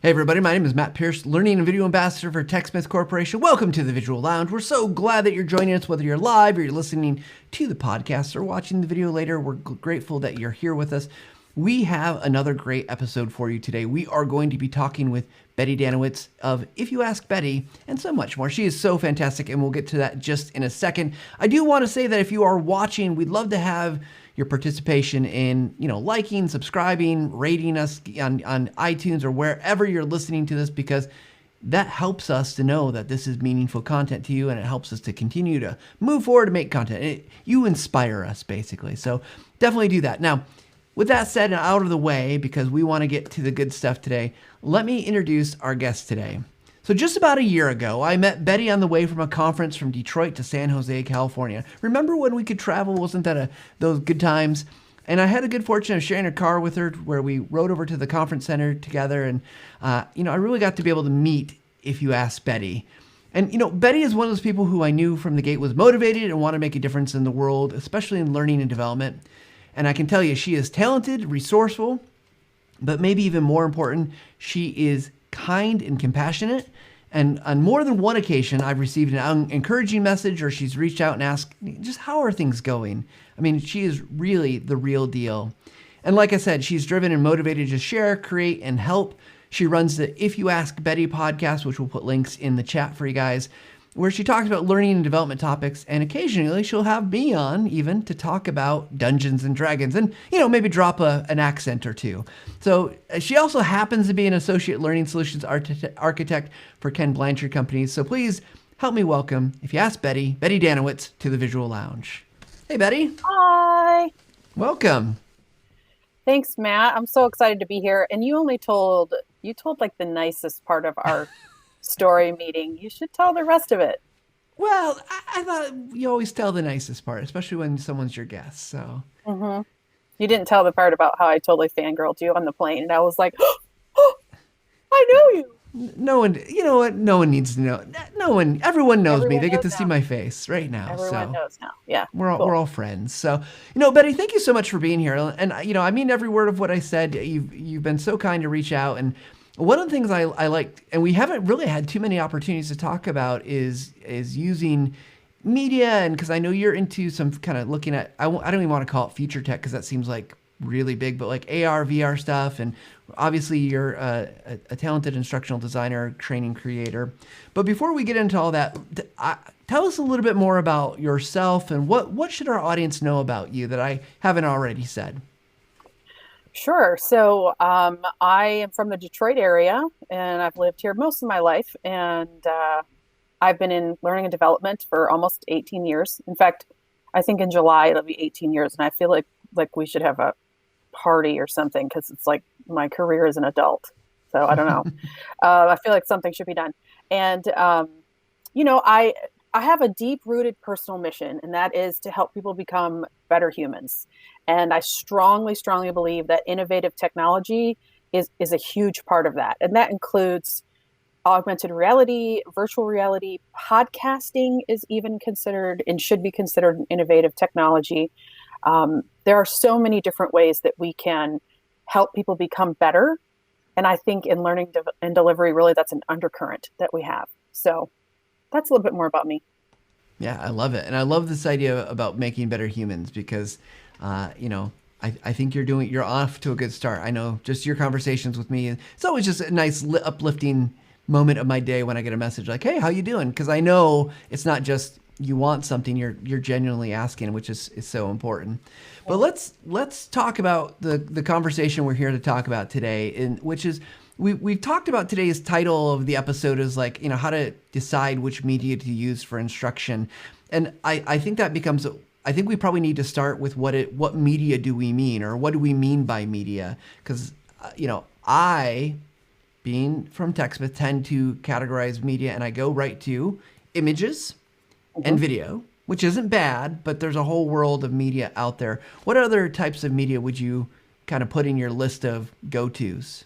Hey everybody, my name is Matt Pierce, Learning and Video Ambassador for TechSmith Corporation. Welcome to the Visual Lounge. We're so glad that you're joining us, whether you're live or you're listening to the podcast or watching the video later. We're grateful that you're here with us. We have another great episode for you today. We are going to be talking with Betty Dannewitz of If You Ask Betty and so much more. She is so fantastic, and we'll get to that just in a second. I do want to say that if you are watching, we'd love to have your participation in, liking, subscribing, rating us on iTunes or wherever you're listening to this, because that helps us to know that this is meaningful content to you, and it helps us to continue to move forward and make content. You inspire us, basically. So definitely do that. Now, with that said and out of the way, because we want to get to the good stuff today, let me introduce our guest today. So just about a year ago, I met Betty on the way from a conference from Detroit to San Jose, California. Remember when we could travel? Wasn't that those good times? And I had the good fortune of sharing a car with her where we rode over to the conference center together. And, I really got to be able to meet If You Ask Betty. And, Betty is one of those people who I knew from the gate was motivated and wanted to make a difference in the world, especially in learning and development. And I can tell you, she is talented, resourceful, but maybe even more important, she is kind and compassionate. And on more than one occasion, I've received an encouraging message, or she's reached out and asked, just how are things going? I mean, she is really the real deal. And like I said, she's driven and motivated to share, create, and help. She runs the If You Ask Betty podcast, which we'll put links in the chat for you guys, where she talks about learning and development topics, and occasionally she'll have me on even to talk about Dungeons and Dragons and, maybe drop an accent or two. So she also happens to be an associate learning solutions architect for Ken Blanchard Companies. So please help me welcome, If You Ask Betty, Betty Dannewitz to the Visual Lounge. Hey, Betty. Hi. Welcome. Thanks, Matt. I'm so excited to be here. And you told like the nicest part of our story meeting. You should tell the rest of it. Well, I thought you always tell the nicest part, especially when someone's your guest. So You didn't tell the part about how I totally fangirled you on the plane, and I was like, oh, I know you. No one, you know what? No one needs to know. Everyone knows me. They get to see now. my face right now. Everyone knows now. Yeah, we're cool. all friends. So, Betty, thank you so much for being here. And I mean every word of what I said. You've been so kind to reach out. And one of the things I like, and we haven't really had too many opportunities to talk about, is using media. And because I know you're into some kind of looking at, I don't even want to call it future tech because that seems like really big, but like AR, VR stuff. And obviously you're a talented instructional designer, training creator. But before we get into all that, tell us a little bit more about yourself and what should our audience know about you that I haven't already said? Sure. So I am from the Detroit area, and I've lived here most of my life. And I've been in learning and development for almost 18 years. In fact, I think in July it'll be 18 years. And I feel like we should have a party or something, because it's like my career as an adult. So I don't know. I feel like something should be done. And, I have a deep-rooted personal mission, and that is to help people become better humans. And I strongly, strongly believe that innovative technology is a huge part of that. And that includes augmented reality, virtual reality, podcasting is even considered and should be considered an innovative technology. There are so many different ways that we can help people become better. And I think in learning and delivery, really, that's an undercurrent that we have. So that's a little bit more about me. Yeah, I love it. And I love this idea about making better humans because, I think you're off to a good start. I know just your conversations with me, it's always just a nice uplifting moment of my day when I get a message like, hey, how you doing? Because I know it's not just you want something, you're genuinely asking, which is so important. But let's talk about the conversation we're here to talk about today, and which is we've talked about today's title of the episode is like, how to decide which media to use for instruction. And I think that becomes, I think we probably need to start with what media do we mean, or what do we mean by media? Because, I, being from TechSmith, tend to categorize media, and I go right to images and video, which isn't bad, but there's a whole world of media out there. What other types of media would you kind of put in your list of go-tos?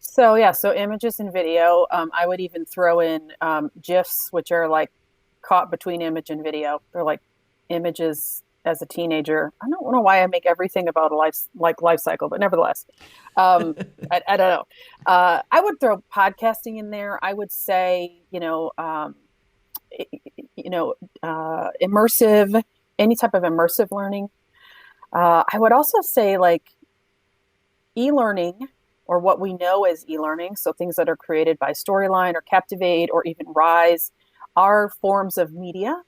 So images and video. I would even throw in GIFs, which are like caught between image and video. They're like images as a teenager. I don't know why I make everything about a life cycle, but nevertheless, I don't know. I would throw podcasting in there. I would say, immersive, any type of immersive learning. I would also say like e-learning, or what we know as e-learning. So things that are created by Storyline or Captivate or even Rise are forms of media.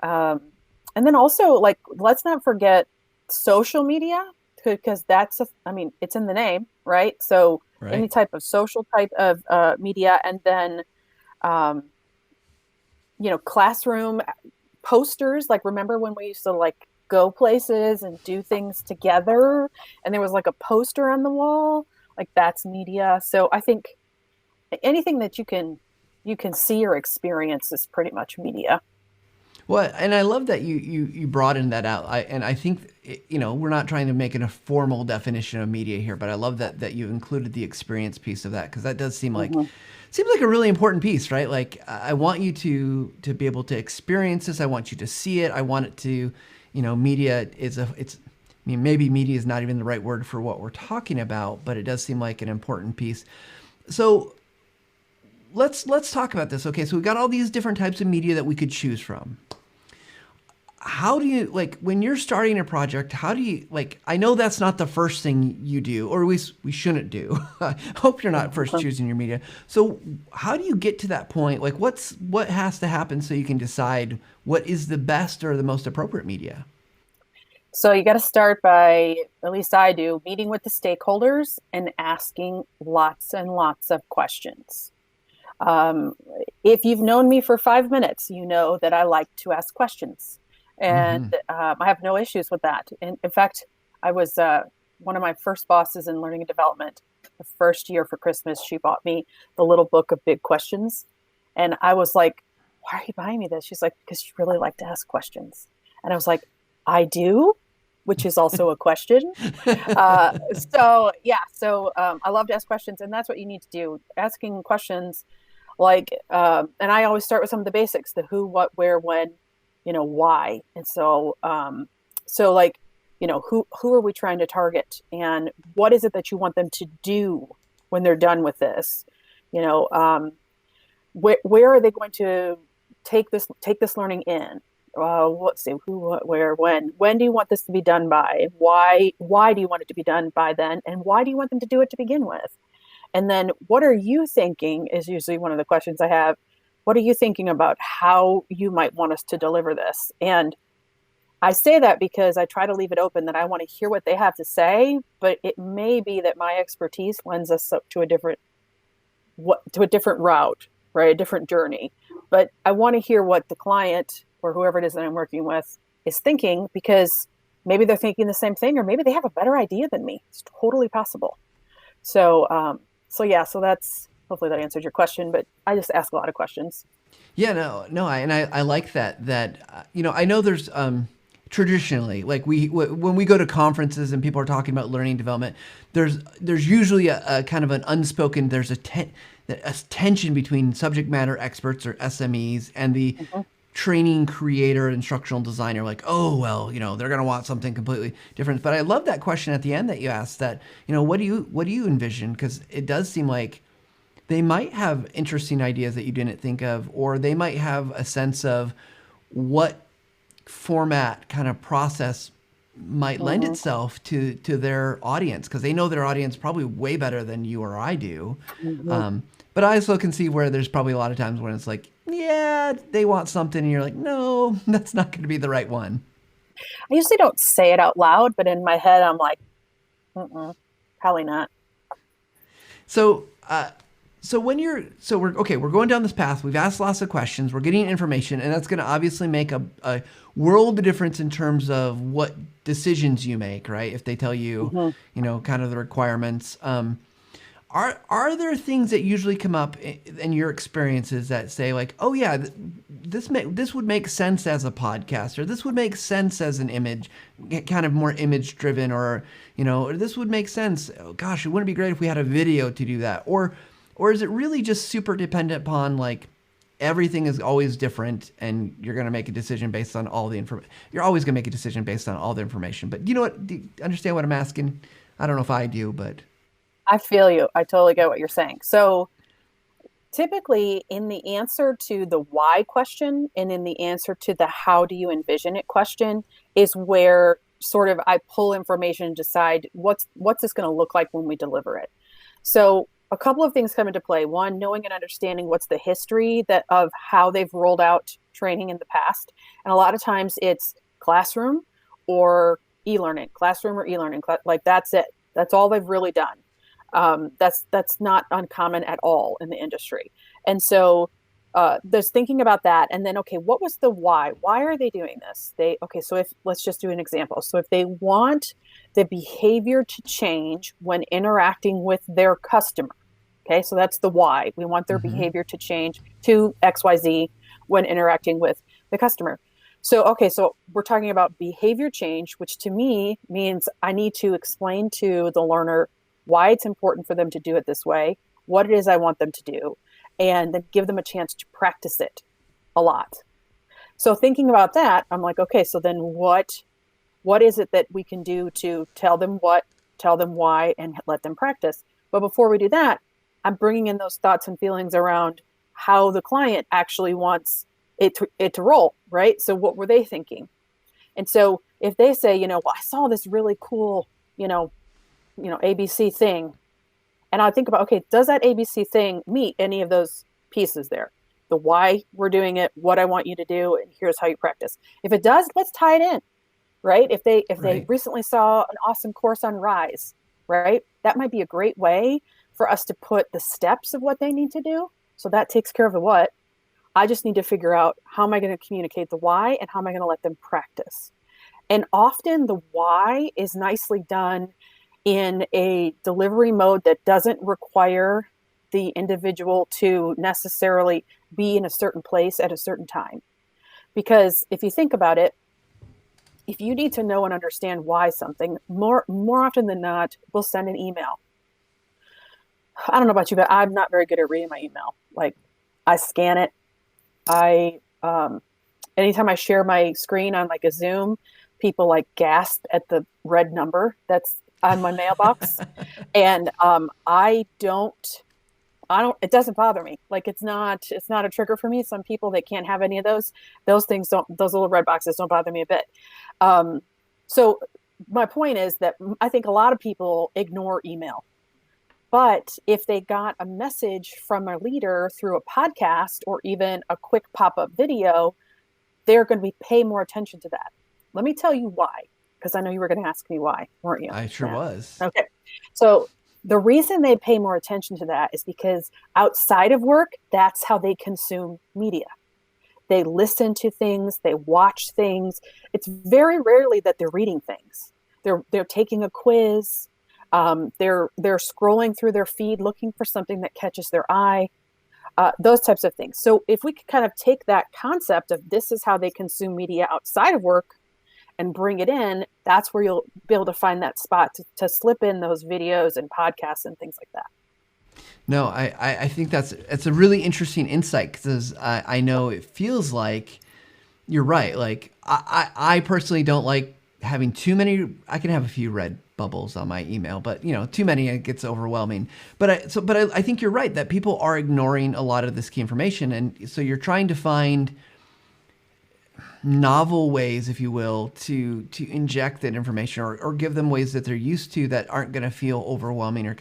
And then also, like, let's not forget social media, because it's in the name, right? So Right. any type of social type of media, and then, classroom posters. Like, remember when we used to like go places and do things together, and there was like a poster on the wall? Like, that's media. So I think anything that you can see or experience is pretty much media. Well, and I love that you broadened that out. I think, we're not trying to make it a formal definition of media here, but I love that you included the experience piece of that, because that does seem like a really important piece, right? Like, I want you to be able to experience this. I want you to see it. I want it to, media maybe media is not even the right word for what we're talking about, but it does seem like an important piece. So let's talk about this. Okay, so we've got all these different types of media that we could choose from. How do you, like, when you're starting a project, how do you, like, I know that's not the first thing you do, or we shouldn't do. I hope you're not first choosing your media. So how do you get to that point? Like, what has to happen so you can decide what is the best or the most appropriate media? So you got to start by, at least I do, meeting with the stakeholders and asking lots and lots of questions. If you've known me for 5 minutes, you know that I like to ask questions, and I have no issues with that. And in fact, I was one of my first bosses in learning and development. The first year for Christmas, she bought me the little book of big questions, and I was like, "Why are you buying me this?" She's like, "Because you really like to ask questions." And I was like, "I do," which is also a question. So I love to ask questions, and that's what you need to do. Asking questions. Like, and I always start with some of the basics: the who, what, where, when, why. And so, who are we trying to target, and what is it that you want them to do when they're done with this? Where are they going to take this learning in? Let's see, who, what, where, when. When do you want this to be done by? Why do you want it to be done by then? And why do you want them to do it to begin with? And then, what are you thinking is usually one of the questions I have. What are you thinking about how you might want us to deliver this? And I say that because I try to leave it open, that I want to hear what they have to say, but it may be that my expertise lends us up to a different route, right? A different journey. But I want to hear what the client or whoever it is that I'm working with is thinking, because maybe they're thinking the same thing, or maybe they have a better idea than me. It's totally possible. So that's, hopefully that answered your question, but I just ask a lot of questions. Yeah, no, I like that. I know there's traditionally, like, when we go to conferences and people are talking about learning development, there's usually a kind of an unspoken, there's a tension between subject matter experts, or SMEs, and the training creator, instructional designer. Like, oh, well, they're going to want something completely different. But I love that question at the end that you asked, that, what do you envision? Because it does seem like they might have interesting ideas that you didn't think of, or they might have a sense of what format, kind of process might lend itself to their audience, because they know their audience probably way better than you or I do. But I also can see where there's probably a lot of times when it's like, yeah, they want something, and you're like, no, that's not going to be the right one. I usually don't say it out loud, but in my head, I'm like, probably not. So we're going down this path. We've asked lots of questions. We're getting information, and that's going to obviously make a world of difference in terms of what decisions you make, right? If they tell you, kind of the requirements. Are there things that usually come up in your experiences that say, like, oh yeah, this would make sense as a podcast, or this would make sense as an image, kind of more image driven, or or this would make sense. Oh gosh, it wouldn't be great if we had a video to do that, or is it really just super dependent upon, like, everything is always different, and you're going to make a decision based on all the information. You're always going to make a decision based on all the information. But you know what? Do you understand what I'm asking? I don't know if I do, but I feel you. I totally get what you're saying. So typically in the answer to the why question and in the answer to the how do you envision it question is where sort of I pull information and decide what's this going to look like when we deliver it. So a couple of things come into play. One, knowing and understanding what's the history of how they've rolled out training in the past. And a lot of times it's classroom or e-learning, like that's it. That's all they've really done. That's not uncommon at all in the industry. And so there's thinking about that. And then, okay, what was the why? Why are they doing this? So let's just do an example. So if they want the behavior to change when interacting with their customer, okay, so that's the why. We want their behavior to change to XYZ when interacting with the customer. So, okay, so we're talking about behavior change, which to me means I need to explain to the learner why it's important for them to do it this way, what it is I want them to do, and then give them a chance to practice it a lot. So thinking about that, I'm like, okay, so then what is it that we can do to tell them what, tell them why, and let them practice? But before we do that, I'm bringing in those thoughts and feelings around how the client actually wants it to roll, right? So what were they thinking? And so if they say, well, I saw this really cool, ABC thing. And I think about, okay, does that ABC thing meet any of those pieces there? The why we're doing it, what I want you to do, and here's how you practice. If it does, let's tie it in, right? If they recently saw an awesome course on Rise, right? That might be a great way for us to put the steps of what they need to do. So that takes care of the what. I just need to figure out how am I going to communicate the why and how am I going to let them practice. And often the why is nicely done in a delivery mode that doesn't require the individual to necessarily be in a certain place at a certain time. Because if you think about it, if you need to know and understand why something, more often than not, we'll send an email. I don't know about you, but I'm not very good at reading my email. Like, I scan it. Anytime I share my screen on like a Zoom, people like gasp at the red number that's on my mailbox. And it doesn't bother me. Like it's not a trigger for me. Some people, they can't have any of those little red boxes don't bother me a bit. So my point is that I think a lot of people ignore email. But if they got a message from a leader through a podcast or even a quick pop-up video, they're going to pay more attention to that. Let me tell you why, because I know you were going to ask me why, weren't you? I sure was. Okay. So the reason they pay more attention to that is because outside of work, that's how they consume media. They listen to things, they watch things. It's very rarely that they're reading things. They're taking a quiz. They're scrolling through their feed looking for something that catches their eye, those types of things. So if we could kind of take that concept of this is how they consume media outside of work and bring it in, that's where you'll be able to find that spot to slip in those videos and podcasts and things like that. No, I think it's a really interesting insight because I know it feels like you're right. Like I personally don't like having too many. I can have a few red bubbles on my email, but too many, it gets overwhelming. But I think you're right that people are ignoring a lot of this key information, and so you're trying to find novel ways, if you will, to inject that information or give them ways that they're used to that aren't going to feel overwhelming or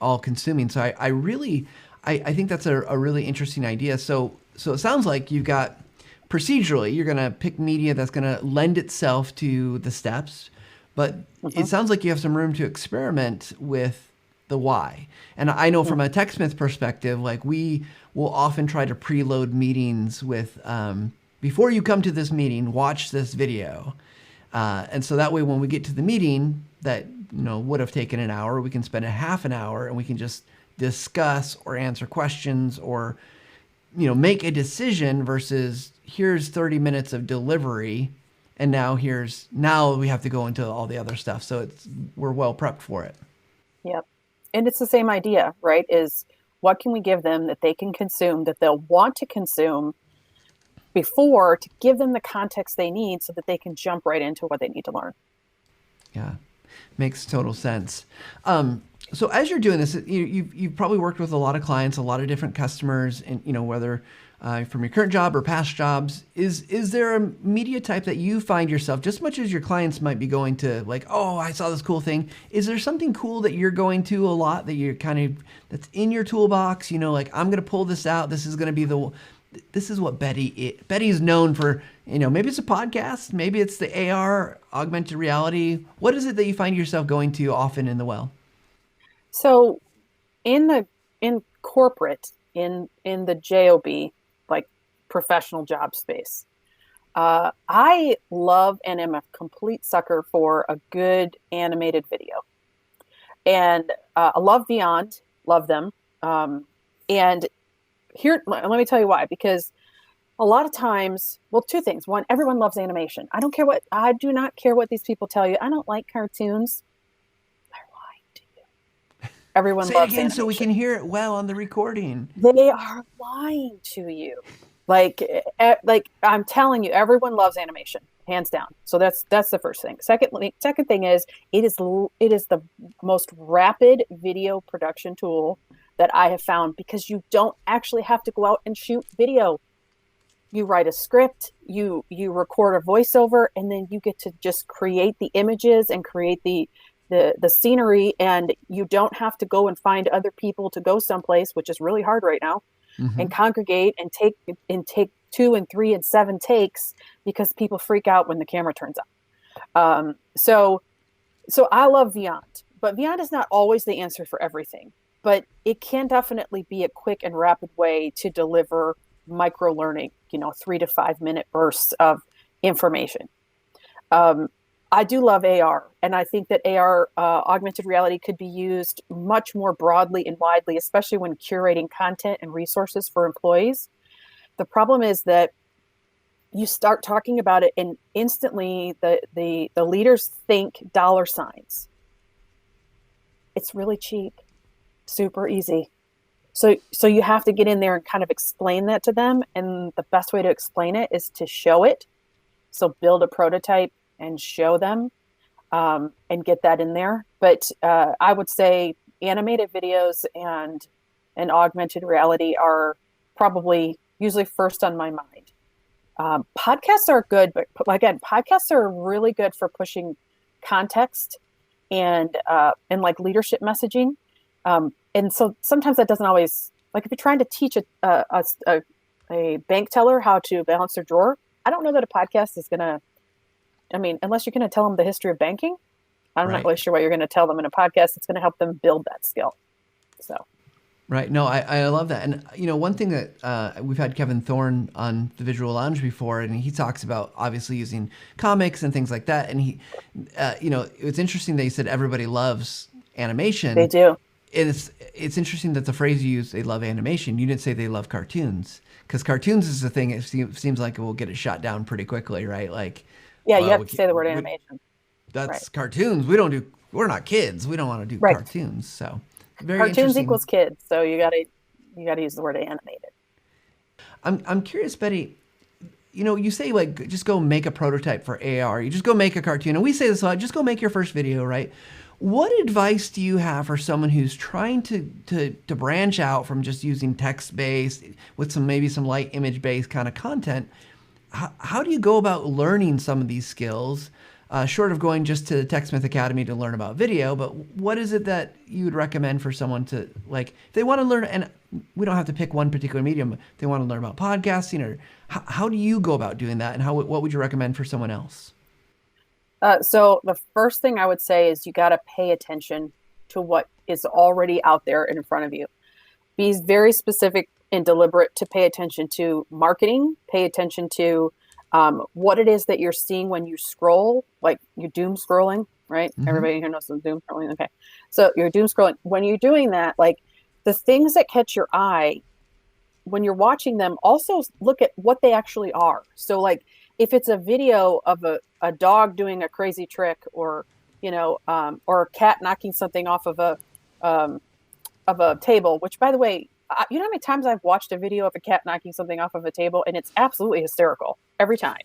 all consuming. So I think that's a really interesting idea. So it sounds like you've got procedurally, you're going to pick media that's going to lend itself to the steps, but it sounds like you have some room to experiment with the why. And I know from a TechSmith perspective, like we will often try to preload meetings with, before you come to this meeting, watch this video. And so that way, when we get to the meeting that, would have taken an hour, we can spend a half an hour and we can just discuss or answer questions or, make a decision versus here's 30 minutes of delivery. And now we have to go into all the other stuff. So we're well prepped for it. Yep. And it's the same idea, right? Is What can we give them that they can consume, that they'll want to consume before, to give them the context they need so that they can jump right into what they need to learn? Yeah, makes total sense. So as you're doing this, you've probably worked with a lot of clients, a lot of different customers, and whether from your current job or past jobs, is there a media type that you find yourself, just as much as your clients might be going to, like, oh, I saw this cool thing, is there something cool that you're going to a lot that you're that's in your toolbox? Like, I'm going to pull this out. This is going to be this is what Betty's known for. Maybe it's a podcast, maybe it's the AR, augmented reality. What is it that you find yourself going to often in the well? So in corporate, in the JOB, like professional job space, I love and am a complete sucker for a good animated video. And I love Beyond, love them. And here, let me tell you why, because a lot of times, well, two things. One, everyone loves animation. I do not care what these people tell you. I don't like cartoons. They're lying to you. Everyone Say loves it again animation. So we can hear it well on the recording. They are lying to you. Like I'm telling you, everyone loves animation, hands down. So that's the first thing. Second thing is it is the most rapid video production tool that I have found, because you don't actually have to go out and shoot video. You write a script, you record a voiceover, and then you get to just create the images and create the scenery, and you don't have to go and find other people to go someplace, which is really hard right now, and congregate and take 2 and 3 and 7 takes, because people freak out when the camera turns on. So I love Beyond, but Beyond is not always the answer for everything, but it can definitely be a quick and rapid way to deliver micro learning, 3 to 5 minute bursts of information. I do love AR, and I think that AR, augmented reality, could be used much more broadly and widely, especially when curating content and resources for employees. The problem is that you start talking about it, and instantly the leaders think dollar signs. It's really cheap, super easy. So you have to get in there and kind of explain that to them. And the best way to explain it is to show it. So build a prototype and show them, and get that in there. But I would say animated videos and augmented reality are probably usually first on my mind. Podcasts are good, but again, podcasts are really good for pushing context and like leadership messaging. And so sometimes that doesn't always, like if you're trying to teach a bank teller how to balance their drawer, I don't know that a podcast is going to, unless you're going to tell them the history of banking, I'm not really sure what you're going to tell them in a podcast that's going to help them build that skill. So. Right. No, I love that. And, one thing that we've had Kevin Thorne on the Visual Lounge before, and he talks about obviously using comics and things like that. And he, it's interesting that he said everybody loves animation. They do. It's interesting that the phrase you use, they love animation. You didn't say they love cartoons, because cartoons is the thing. It seems like it will get it shot down pretty quickly, right? Like, yeah, you have to say the word animation. That's cartoons. We're not kids. We don't want to do cartoons. So cartoons equals kids. So you gotta use the word animated. I'm curious, Betty. You say like just go make a prototype for AR. You just go make a cartoon, and we say this a lot. Just go make your first video, right? What advice do you have for someone who's trying to branch out from just using text-based with maybe some light image-based kind of content? How do you go about learning some of these skills, short of going just to the TechSmith Academy to learn about video? But what is it that you would recommend for someone to, like, if they want to learn, and we don't have to pick one particular medium, if they want to learn about podcasting, or how do you go about doing that, and what would you recommend for someone else? So the first thing I would say is you got to pay attention to what is already out there in front of you. Be very specific and deliberate to pay attention to marketing, pay attention to what it is that you're seeing when you scroll, like you're doom scrolling, right? Mm-hmm. Everybody here knows some doom scrolling. Okay. So you're doom scrolling. When you're doing that, like the things that catch your eye, when you're watching them, also look at what they actually are. So like, if it's a video of a dog doing a crazy trick, or, or a cat knocking something off of of a table, which by the way, you know how many times I've watched a video of a cat knocking something off of a table, and it's absolutely hysterical every time.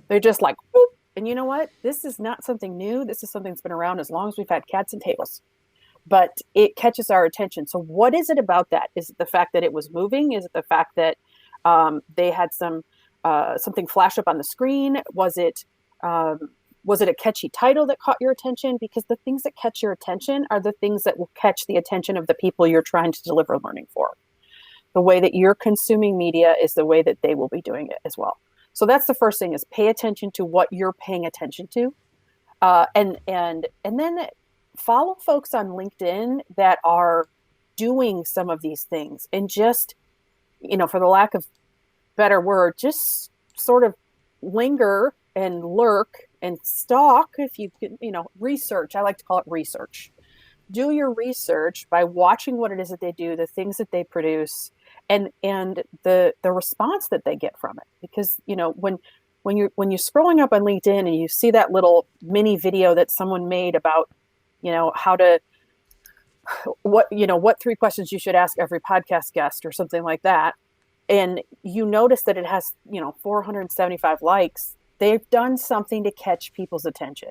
They're just like, whoop. And you know what? This is not something new. This is something that's been around as long as we've had cats and tables. But it catches our attention. So what is it about that? Is it the fact that it was moving? Is it the fact that they had something flash up on the screen? Was it a catchy title that caught your attention? Because the things that catch your attention are the things that will catch the attention of the people you're trying to deliver learning for. The way that you're consuming media is the way that they will be doing it as well. So that's the first thing, is pay attention to what you're paying attention to. And then follow folks on LinkedIn that are doing some of these things, and just, for the lack of better word, just sort of linger and lurk and stalk, if you can, research. I like to call it research. Do your research by watching what it is that they do, the things that they produce, and the response that they get from it. Because when you're scrolling up on LinkedIn and you see that little mini video that someone made about what 3 questions you should ask every podcast guest or something like that, and you notice that it has 475 likes, they've done something to catch people's attention.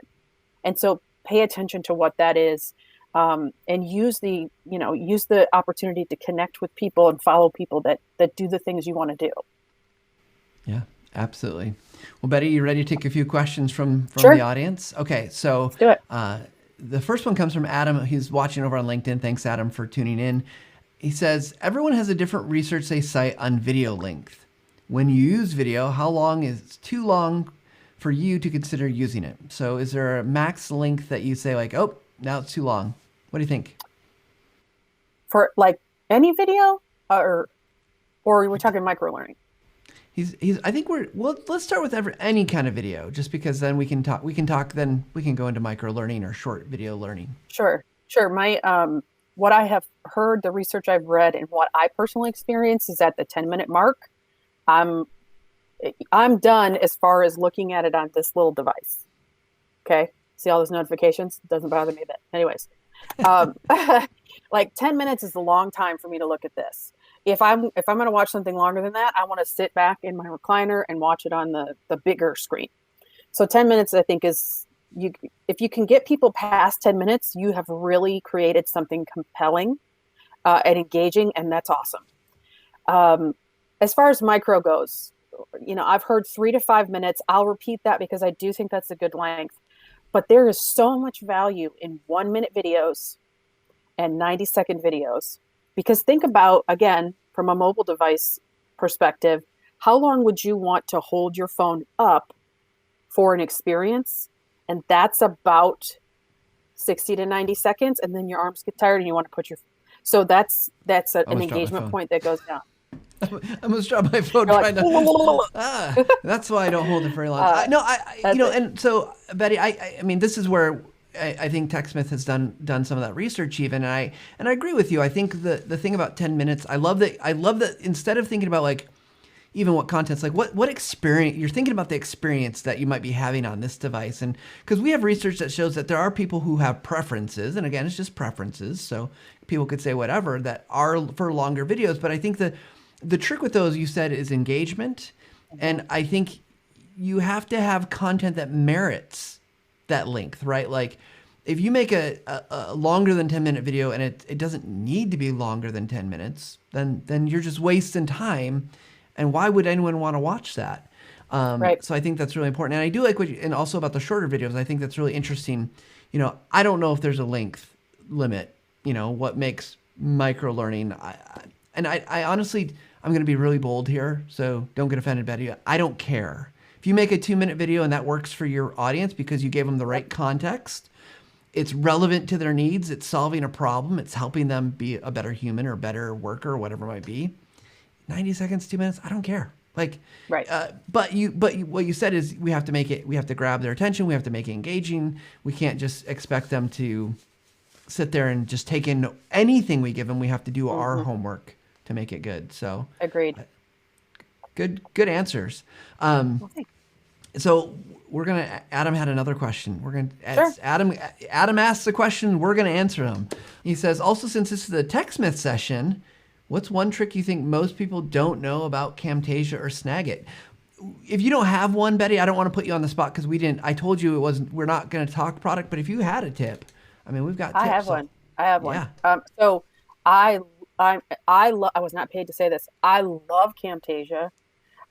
And so pay attention to what that is. And use the opportunity to connect with people and follow people that do the things you want to do. Yeah, absolutely. Well, Betty, you ready to take a few questions from Sure. the audience? Okay, so Let's do it. The first one comes from Adam. He's watching over on LinkedIn. Thanks, Adam, for tuning in. He says, everyone has a different research they cite on video length. When you use video, how long is too long for you to consider using it? So is there a max length that you say like, oh, now it's too long? What do you think? For like any video, or we're talking micro learning? I think let's start with any kind of video, just because then we can go into micro learning or short video learning. Sure. My, what I have heard, the research I've read, and what I personally experience is at the 10-minute mark, I'm done as far as looking at it on this little device. Okay. See all those notifications? It doesn't bother me a bit. Anyways. Like 10 minutes is a long time for me to look at this. If I'm going to watch something longer than that, I want to sit back in my recliner and watch it on the bigger screen. So 10 minutes, I think, is if you can get people past 10 minutes, you have really created something compelling and engaging, and that's awesome. As far as micro goes, I've heard 3 to 5 minutes. I'll repeat that because I do think that's a good length. But there is so much value in 1-minute videos and 90-second videos. Because think about, again, from a mobile device perspective, how long would you want to hold your phone up for an experience? And that's about 60 to 90 seconds. And then your arms get tired and you want to put so that's an engagement point that goes down. I almost dropped my phone trying to. That's why I don't hold it very long. And so Betty, I mean, this is where I think TechSmith has done some of that research even, and I agree with you. I think the thing about 10 minutes, I love that instead of thinking about like even what content's like, what experience you're thinking about, the experience that you might be having on this device, and because we have research that shows that there are people who have preferences, and again, it's just preferences, so people could say whatever that are for longer videos, but I think the trick with those, you said, is engagement. And I think you have to have content that merits that length, right? Like if you make a longer than 10-minute video and it doesn't need to be longer than 10 minutes, then you're just wasting time. And why would anyone want to watch that? Right. So I think that's really important. And I do like and also about the shorter videos, I think that's really interesting. I don't know if there's a length limit, what makes micro learning. I honestly, I'm going to be really bold here, so don't get offended, Betty. I don't care. If you make a 2-minute video and that works for your audience because you gave them the right context, it's relevant to their needs, it's solving a problem, it's helping them be a better human or better worker or whatever it might be. 90 seconds, 2 minutes, I don't care. Like, right. But what you said is we have to grab their attention, we have to make it engaging. We can't just expect them to sit there and just take in anything we give them. We have to do our homework to make it good. So agreed. Good answers. So Adam had another question. Sure. Adam asks a question, we're going to answer him. He says, also, since this is the TechSmith session, what's one trick you think most people don't know about Camtasia or Snagit? If you don't have one, Betty, I don't want to put you on the spot because I told you we're not going to talk product, but if you had a tip, I mean, we've got tips. I have one. Yeah. So I was not paid to say this. I love Camtasia.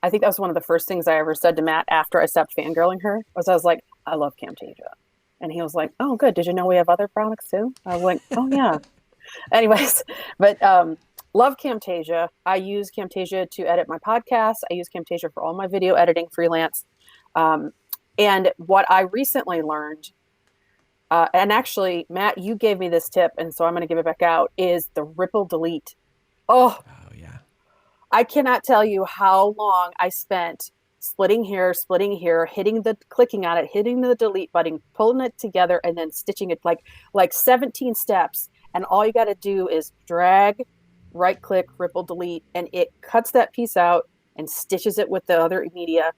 I think that was one of the first things I ever said to Matt after I stopped fangirling her. I was like, I love Camtasia. And he was like, oh, good. Did you know we have other products too? I was like, oh, yeah. Anyways, but love Camtasia. I use Camtasia to edit my podcast. I use Camtasia for all my video editing freelance. And what I recently learned, and actually, Matt, you gave me this tip, and so I'm going to give it back out, is the ripple delete. Oh, yeah. I cannot tell you how long I spent splitting here, clicking on it, hitting the delete button, pulling it together, and then stitching it like 17 steps. And all you got to do is drag, right click, ripple delete, and it cuts that piece out and stitches it with the other media.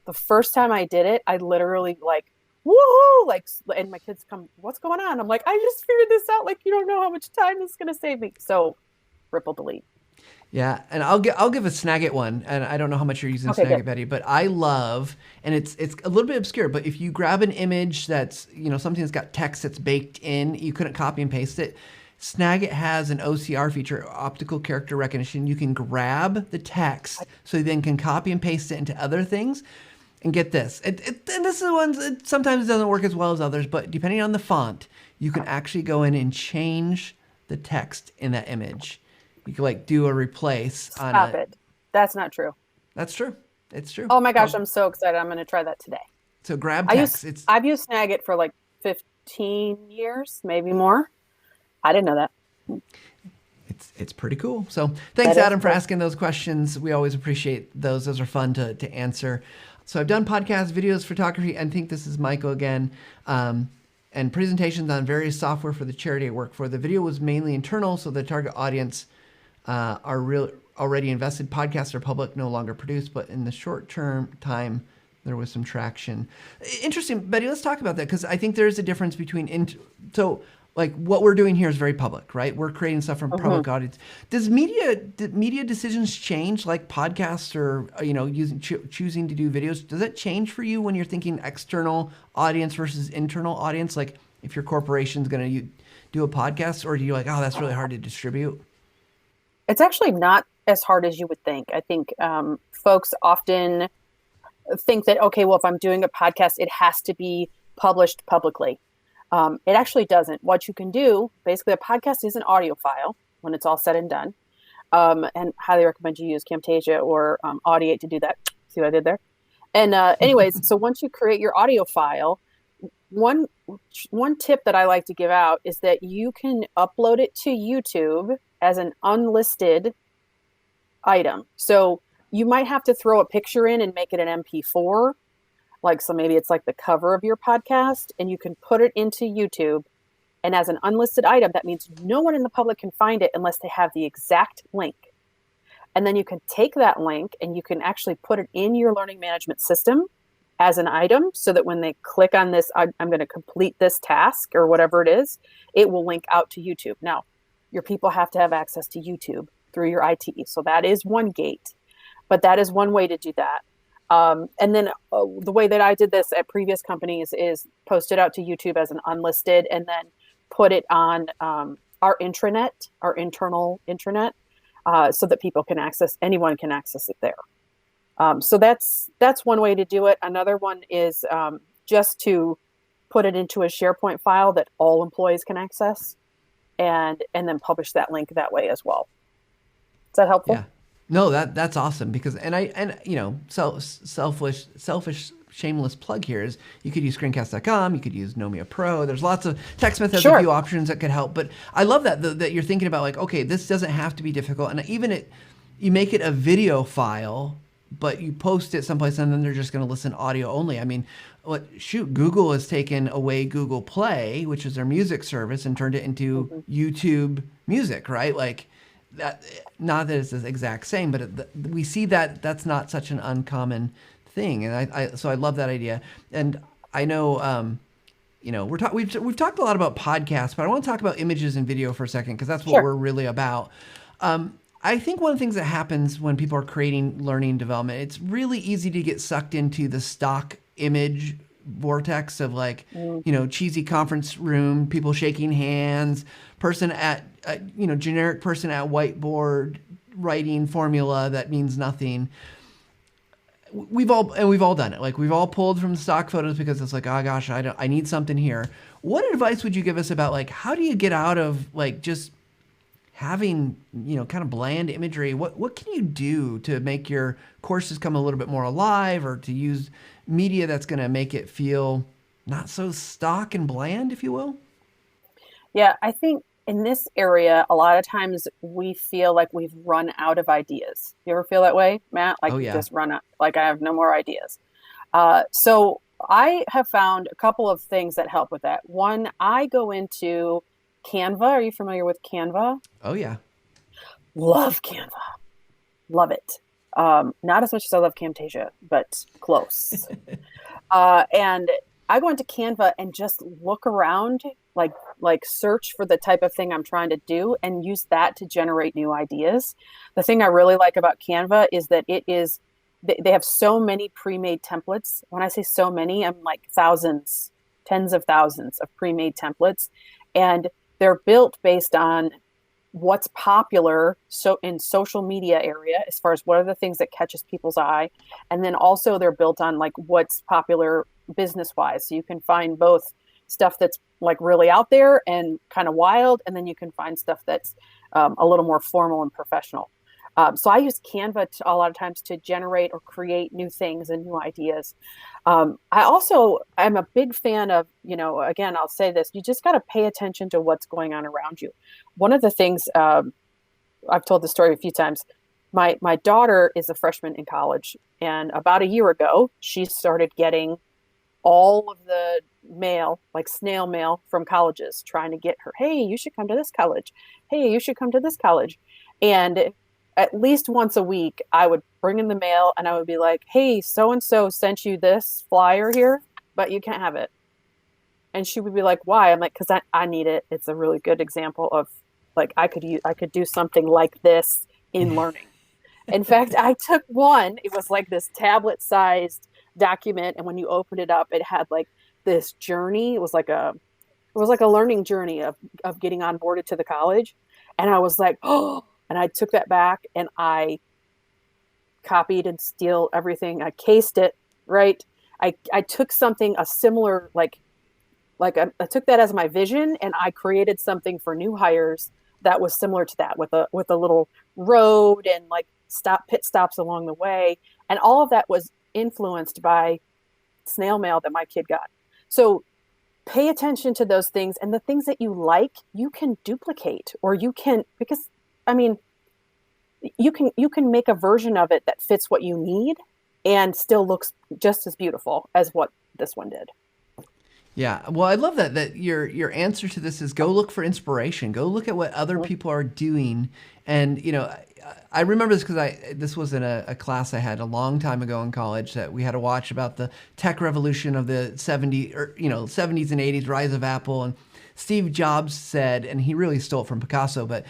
The first time I did it, I literally woohoo, and my kids come, what's going on? I'm like, I just figured this out. You don't know how much time this is going to save me. So ripple delete. Yeah, and I'll give a Snagit one, and I don't know how much you're using Snagit, Betty, but I love, and it's a little bit obscure, but if you grab an image that's, something that's got text that's baked in, you couldn't copy and paste it. Snagit has an OCR feature, optical character recognition. You can grab the text, so you then can copy and paste it into other things. And get this, and this is one that sometimes doesn't work as well as others, but depending on the font, you can actually go in and change the text in that image. You can do a replace on Stop it. That's not true. That's true. It's true. Oh my gosh, I'm so excited. I'm going to try that today. So grab text. I've used Snagit for 15 years, maybe more. I didn't know that. It's pretty cool. So thanks, Adam, for asking those questions. We always appreciate those. Those are fun to answer. So I've done podcasts, videos, photography, and I think this is Michael again, and presentations on various software for the charity I work for. The video was mainly internal, so the target audience are already invested. Podcasts are public, no longer produced, but in the short-term time, there was some traction. Interesting, Betty, let's talk about that, because I think there's a difference between... what we're doing here is very public, right? We're creating stuff from public audience. Does media decisions change, like podcasts or choosing to do videos? Does that change for you when you're thinking external audience versus internal audience? Like if your corporation's going to do a podcast, or do you that's really hard to distribute? It's actually not as hard as you would think. I think folks often think that, okay, well, if I'm doing a podcast, it has to be published publicly. It actually doesn't. What you can do, basically, a podcast is an audio file when it's all said and done. And highly recommend you use Camtasia or Audiate to do that. See what I did there? And anyways, so once you create your audio file, one tip that I like to give out is that you can upload it to YouTube as an unlisted item. So you might have to throw a picture in and make it an MP4. So maybe it's the cover of your podcast, and you can put it into YouTube. And as an unlisted item, that means no one in the public can find it unless they have the exact link. And then you can take that link and you can actually put it in your learning management system as an item, so that when they click on this, I'm going to complete this task or whatever it is, it will link out to YouTube. Now, your people have to have access to YouTube through your IT. So that is one gate, but that is one way to do that. And then the way that I did this at previous companies is post it out to YouTube as an unlisted, and then put it on our intranet, our internal intranet, so that anyone can access it there. So that's one way to do it. Another one is just to put it into a SharePoint file that all employees can access, and then publish that link that way as well. Is that helpful? Yeah. No, that's awesome, because selfish shameless plug here is you could use screencast.com, you could use Nomia Pro. There's lots of TechSmith has a few options that could help, but I love that you're thinking about okay, this doesn't have to be difficult, and even you make it a video file, but you post it someplace and then they're just going to listen audio only. I mean, Google has taken away Google Play, which is their music service, and turned it into YouTube Music, right? That, not that it's the exact same, but we see that that's not such an uncommon thing. And so I love that idea. And I know, we've talked a lot about podcasts, but I want to talk about images and video for a second, because that's what we're really about. I think one of the things that happens when people are creating learning development, it's really easy to get sucked into the stock image vortex of cheesy conference room, people shaking hands, person at, generic person at whiteboard writing formula that means nothing. We've all done it. Like, we've all pulled from stock photos because it's like, oh gosh, I need something here. What advice would you give us about how do you get out of just having, kind of bland imagery? What can you do to make your courses come a little bit more alive, or to use media that's going to make it feel not so stock and bland, if you will? Yeah, I think in this area, a lot of times we feel like we've run out of ideas. You ever feel that way, Matt? Like, you just run out, like, I have no more ideas. So I have found a couple of things that help with that. One, I go into Canva. Are you familiar with Canva? Oh, yeah. Love Canva. Love it. Not as much as I love Camtasia, but close. And I go into Canva and just look around, like search for the type of thing I'm trying to do, and use that to generate new ideas. The thing I really like about Canva is that they have so many pre-made templates. When I say so many, I'm like thousands, tens of thousands of pre-made templates. And they're built based on what's popular in social media area, as far as what are the things that catches people's eye. And then also they're built on what's popular business wise. So you can find both stuff that's really out there and kind of wild, and then you can find stuff that's a little more formal and professional. So I use Canva a lot of times to generate or create new things and new ideas. I'm a big fan of, again, I'll say this, you just got to pay attention to what's going on around you. One of the things, I've told the story a few times, my daughter is a freshman in college, and about a year ago, she started getting all of the mail, like snail mail from colleges, trying to get her, hey, you should come to this college. Hey, you should come to this college. And at least once a week, I would bring in the mail and I would be like, hey, so-and-so sent you this flyer here, but you can't have it. And she would be like, why? I'm like, because I need it. It's a really good example of I could do something like this in learning. In fact, I took one, it was like this tablet sized document. And when you opened it up, it had this journey. It was like a learning journey of getting onboarded to the college. And I was like, oh, and I took that back and I copied and steal everything. I cased it, right? I took something, a similar, I took that as my vision, and I created something for new hires that was similar to that, with a little road and pit stops along the way. And all of that was influenced by snail mail that my kid got. So pay attention to those things, and the things that you like, you can duplicate, or you can, because you can make a version of it that fits what you need and still looks just as beautiful as what this one did. Yeah. Well, I love that your answer to this is go look for inspiration. Go look at what other people are doing. And, I remember this because this was in a class I had a long time ago in college that we had to watch about the tech revolution of the 70s and 80s, rise of Apple. And Steve Jobs said, and he really stole it from Picasso, but,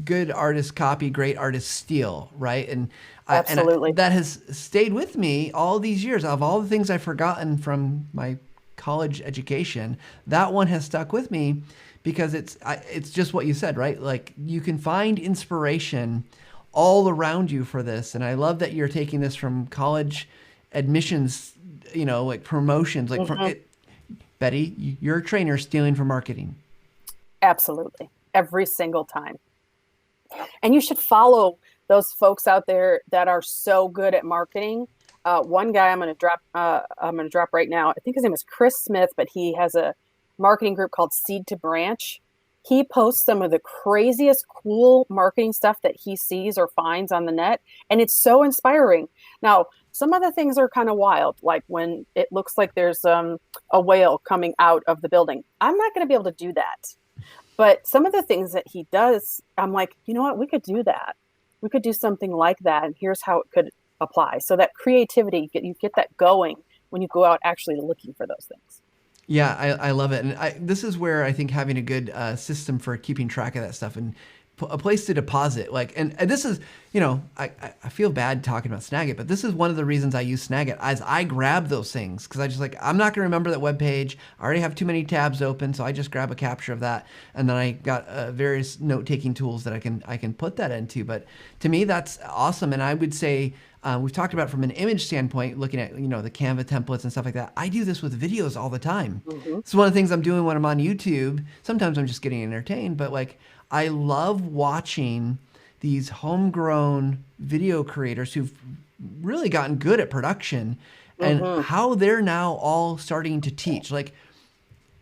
good artists copy, great artists steal, right? And absolutely, that has stayed with me all these years. Of all the things I've forgotten from my college education, that one has stuck with me because it's just what you said, right? You can find inspiration all around you for this. And I love that you're taking this from college admissions, promotions, Betty, you're a trainer stealing from marketing. Absolutely. Every single time. And you should follow those folks out there that are so good at marketing. One guy I'm going to drop right now. I think his name is Chris Smith, but he has a marketing group called Seed to Branch. He posts some of the craziest, cool marketing stuff that he sees or finds on the net, and it's so inspiring. Now, some of the things are kind of wild, like when it looks like there's a whale coming out of the building. I'm not going to be able to do that. But some of the things that he does, I'm like, you know what? We could do that. We could do something like that. And here's how it could apply. So that creativity, you get that going when you go out actually looking for those things. Yeah, I love it. And this is where I think having a good system for keeping track of that stuff and a place to deposit, like, and this is, I feel bad talking about Snagit, but this is one of the reasons I use Snagit, as I grab those things, because I just I'm not going to remember that web page. I already have too many tabs open, so I just grab a capture of that, and then I got various note-taking tools that I can put that into. But to me, that's awesome, and I would say, we've talked about from an image standpoint, looking at, the Canva templates and stuff like that. I do this with videos all the time. Mm-hmm. It's one of the things I'm doing when I'm on YouTube. Sometimes I'm just getting entertained, but I love watching these homegrown video creators who've really gotten good at production and how they're now all starting to teach.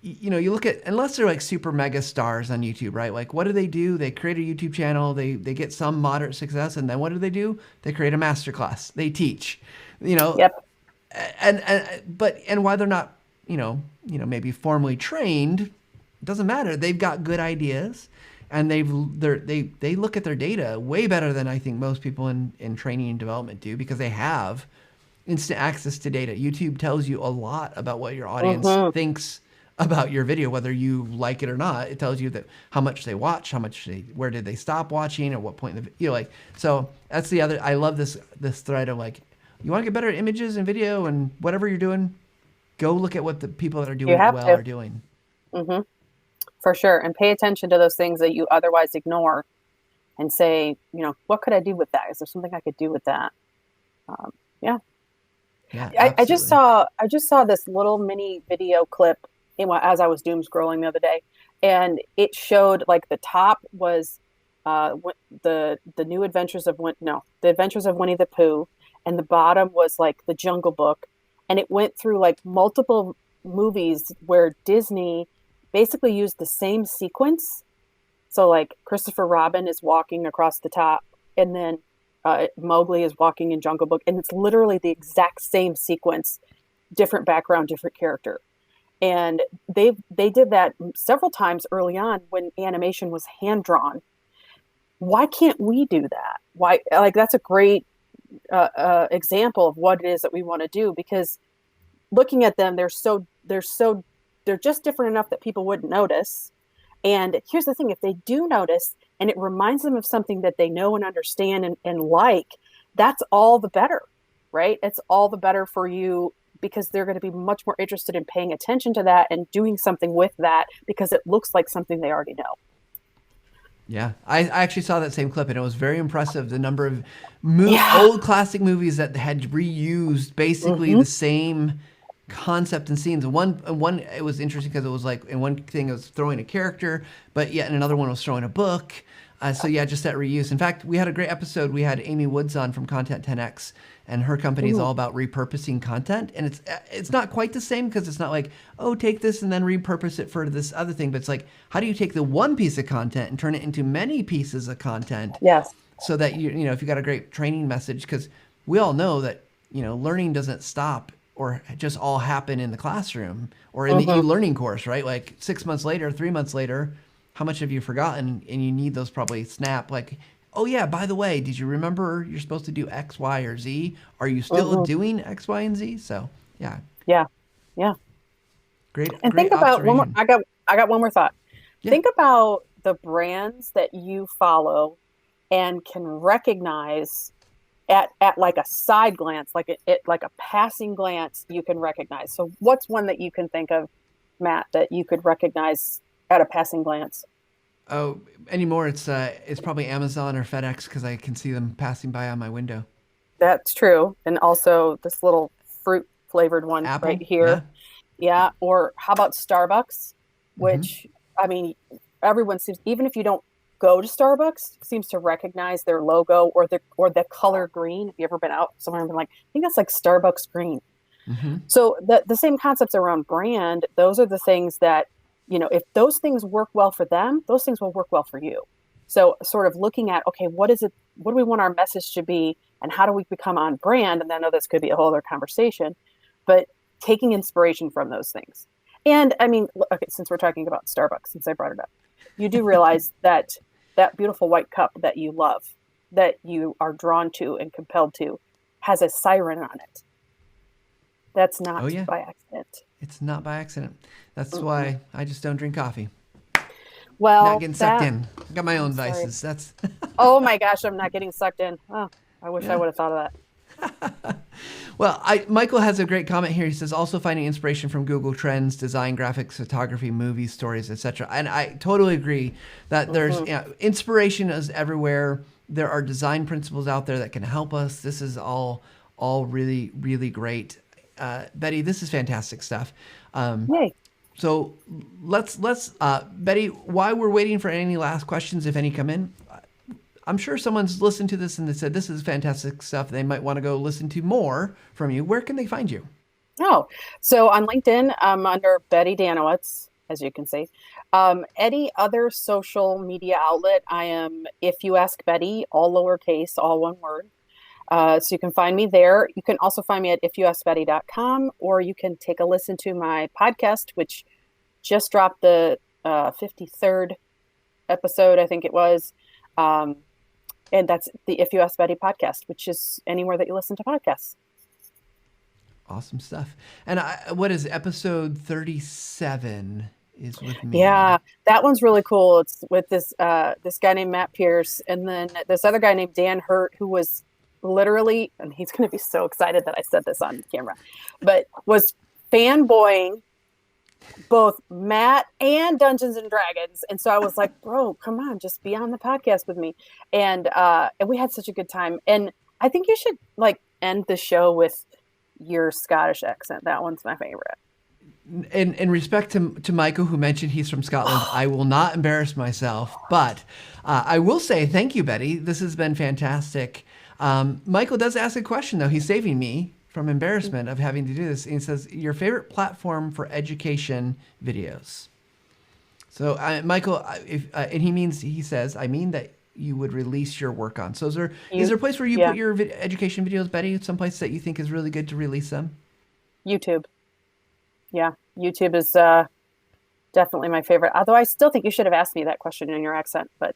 You look at, unless they're super mega stars on YouTube, right? What do? They create a YouTube channel, they get some moderate success, and then what do? They create a masterclass. They teach, Yep. And why they're not, maybe formally trained, doesn't matter. They've got good ideas, and they look at their data way better than I think most people in training and development do, because they have instant access to data. YouTube tells you a lot about what your audience thinks about your video, whether you like it or not. It tells you that how much they watch, where did they stop watching, at what point in the video, so that's the other. I love this thread of you want to get better at images and video and whatever you're doing, go look at what the people that are doing it well are doing. Mm-hmm. For sure. And pay attention to those things that you otherwise ignore and say, what could I do with that? Is there something I could do with that? Yeah. Yeah. I just saw this little mini video clip as I was doom scrolling the other day, and it showed the top was the new adventures of the Adventures of Winnie the Pooh, and the bottom was the Jungle Book, and it went through multiple movies where Disney basically used the same sequence. So Christopher Robin is walking across the top, and then Mowgli is walking in Jungle Book, and it's literally the exact same sequence, different background, different character. And they did that several times early on when animation was hand drawn. Why can't we do that? Why? That's a great example of what it is that we want to do, because looking at them, they're just different enough that people wouldn't notice. And here's the thing: if they do notice, and it reminds them of something that they know and understand and like, that's all the better, right? It's all the better for you, because they're going to be much more interested in paying attention to that and doing something with that, because it looks like something they already know. Yeah, I actually saw that same clip, and it was very impressive, the number of old classic movies that had reused basically the same concept and scenes. One it was interesting because it was in one thing it was throwing a character, but yet in another one it was throwing a book. So yeah, just that reuse. In fact, we had a great episode. We had Amy Woods on from Content 10X, and her company is all about repurposing content. And it's not quite the same, because it's not take this and then repurpose it for this other thing. But it's how do you take the one piece of content and turn it into many pieces of content? Yes. So that if you got a great training message, because we all know that learning doesn't stop or just all happen in the classroom or in the e-learning course, right? 6 months later, 3 months later, how much have you forgotten? And you need those probably snap, oh yeah, by the way, did you remember you're supposed to do X, Y, or Z? Are you still doing X, Y, and Z? So yeah. Yeah. Yeah. Great. And great think about one more, I got one more thought. Yeah. Think about the brands that you follow and can recognize at a side glance, like a passing glance, you can recognize. So what's one that you can think of, Matt, that you could recognize at a passing glance? Oh, anymore, it's probably Amazon or FedEx, because I can see them passing by on my window. That's true. And also this little fruit flavored one Apple? Right here. Yeah. Or how about Starbucks, which, I mean, everyone seems, even if you don't go to Starbucks, seems to recognize their logo or the color green. Have you ever been out somewhere and been I think that's Starbucks green. So the same concepts around brand, those are the things that, if those things work well for them, those things will work well for you. So sort of looking at, okay, what do we want our message to be, and how do we become on brand? And I know this could be a whole other conversation, but taking inspiration from those things. And I mean, okay, since we're talking about Starbucks, since I brought it up, you do realize that beautiful white cup that you love, that you are drawn to and compelled to, has a siren on it. That's not Oh, yeah. by accident. It's not by accident. That's why I just don't drink coffee. Well, Not getting sucked in. I got my own vices. That's Oh my gosh, I'm not getting sucked in. Oh, I wish I would have thought of that. Well, Michael has a great comment here. He says, also finding inspiration from Google Trends, design, graphics, photography, movies, stories, etc. And I totally agree that there's inspiration is everywhere. There are design principles out there that can help us. This is all really, really great. Betty, this is fantastic stuff. Yay. So let's Betty, while we're waiting for any last questions, if any come in, I'm sure someone's listened to this and they said, this is fantastic stuff. They might want to go listen to more from you. Where can they find you? Oh, so on LinkedIn, I'm under Betty Dannewitz, as you can see. Any other social media outlet, I am If You Ask Betty, all lowercase, all one word. So you can find me there. You can also find me at ifyouaskbetty.com, or you can take a listen to my podcast, which just dropped the 53rd episode, I think it was. And that's the If You Ask Betty podcast, which is anywhere that you listen to podcasts. Awesome stuff. And what is episode 37 is with me. Yeah, that one's really cool. It's with this guy named Matt Pierce, and then this other guy named Dan Hurt, who was literally, and he's going to be so excited that I said this on camera, but was fanboying both Matt and Dungeons and Dragons. And so I was like, bro, come on, just be on the podcast with me. And we had such a good time. And I think you should like end the show with your Scottish accent. That one's my favorite. In respect to Michael, who mentioned he's from Scotland, I will not embarrass myself, but I will say thank you, Betty. This has been fantastic. Michael does ask a question, though. He's saving me from embarrassment of having to do this. And he says, your favorite platform for education videos. So Michael, and he says, I mean that you would release your work on. So is there a place where you put your education videos, Betty? Some place that you think is really good to release them? YouTube. Yeah, YouTube is definitely my favorite. Although I still think you should have asked me that question in your accent, but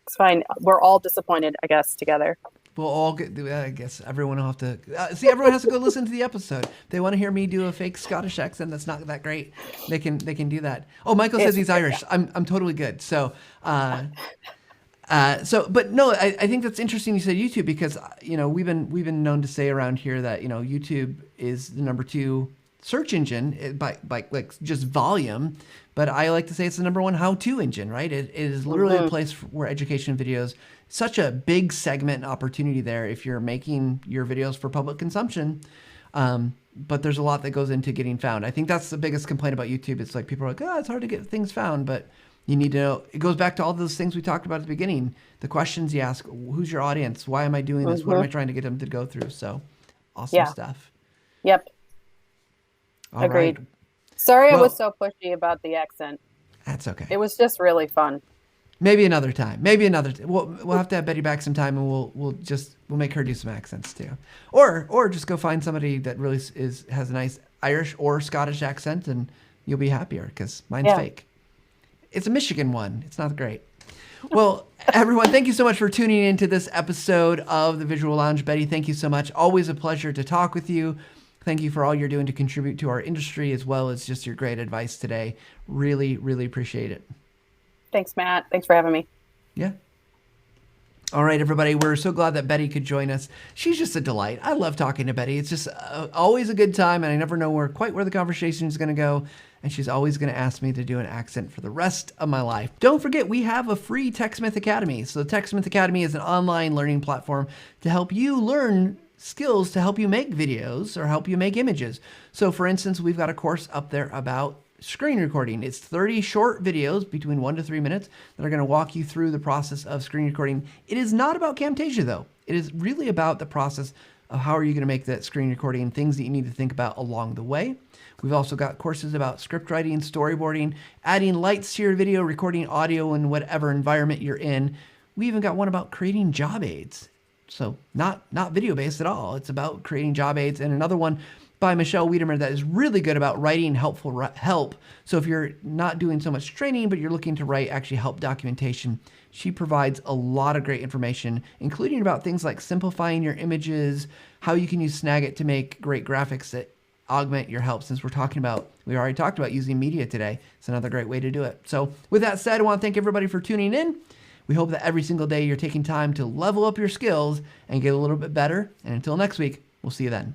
it's fine. We're all disappointed, I guess, together. We'll all get. I guess everyone will have to see. Everyone has to go listen to the episode. They want to hear me do a fake Scottish accent that's not that great. They can do that. Oh, Michael says he's Irish. Yeah. I'm totally good. So, but no, I think that's interesting. You said YouTube because we've been known to say around here that YouTube is the number 2 search engine by like just volume, but I like to say it's the number 1 how-to engine, right? It is literally a place where education videos, such a big segment opportunity there if you're making your videos for public consumption. But there's a lot that goes into getting found. I think that's the biggest complaint about YouTube. It's like people are like, it's hard to get things found, but you need to know. It goes back to all those things we talked about at the beginning. The questions you ask, who's your audience? Why am I doing this? What am I trying to get them to go through? So awesome stuff. Yep. All Agreed. Right. Sorry, I was so pushy about the accent. That's okay. It was just really fun. Maybe another time. We'll have to have Betty back sometime, and we'll make her do some accents too, or just go find somebody that really has a nice Irish or Scottish accent, and you'll be happier because mine's fake. It's a Michigan one. It's not great. Well, everyone, thank you so much for tuning into this episode of the Visual Lounge. Betty, thank you so much. Always a pleasure to talk with you. Thank you for all you're doing to contribute to our industry, as well as just your great advice today. Really, really appreciate it. Thanks, Matt. Thanks for having me. Yeah. All right, everybody. We're so glad that Betty could join us. She's just a delight. I love talking to Betty. It's just always a good time, and I never know quite where the conversation is going to go. And she's always going to ask me to do an accent for the rest of my life. Don't forget, we have a free TechSmith Academy. So the TechSmith Academy is an online learning platform to help you learn skills to help you make videos or help you make images. So for instance, we've got a course up there about screen recording. It's 30 short videos between 1 to 3 minutes that are going to walk you through the process of screen recording. It is not about Camtasia though. It is really about the process of how are you going to make that screen recording and things that you need to think about along the way. We've also got courses about script writing, storyboarding, adding lights to your video, recording audio in whatever environment you're in. We even got one about creating job aids. So not video based at all. It's about creating job aids, and another one by Michelle Wiedemer that is really good about writing helpful help. So if you're not doing so much training, but you're looking to write actually help documentation, she provides a lot of great information, including about things like simplifying your images, how you can use Snagit to make great graphics that augment your help. Since we already talked about using media today. It's another great way to do it. So with that said, I want to thank everybody for tuning in. We hope that every single day you're taking time to level up your skills and get a little bit better. And until next week, we'll see you then.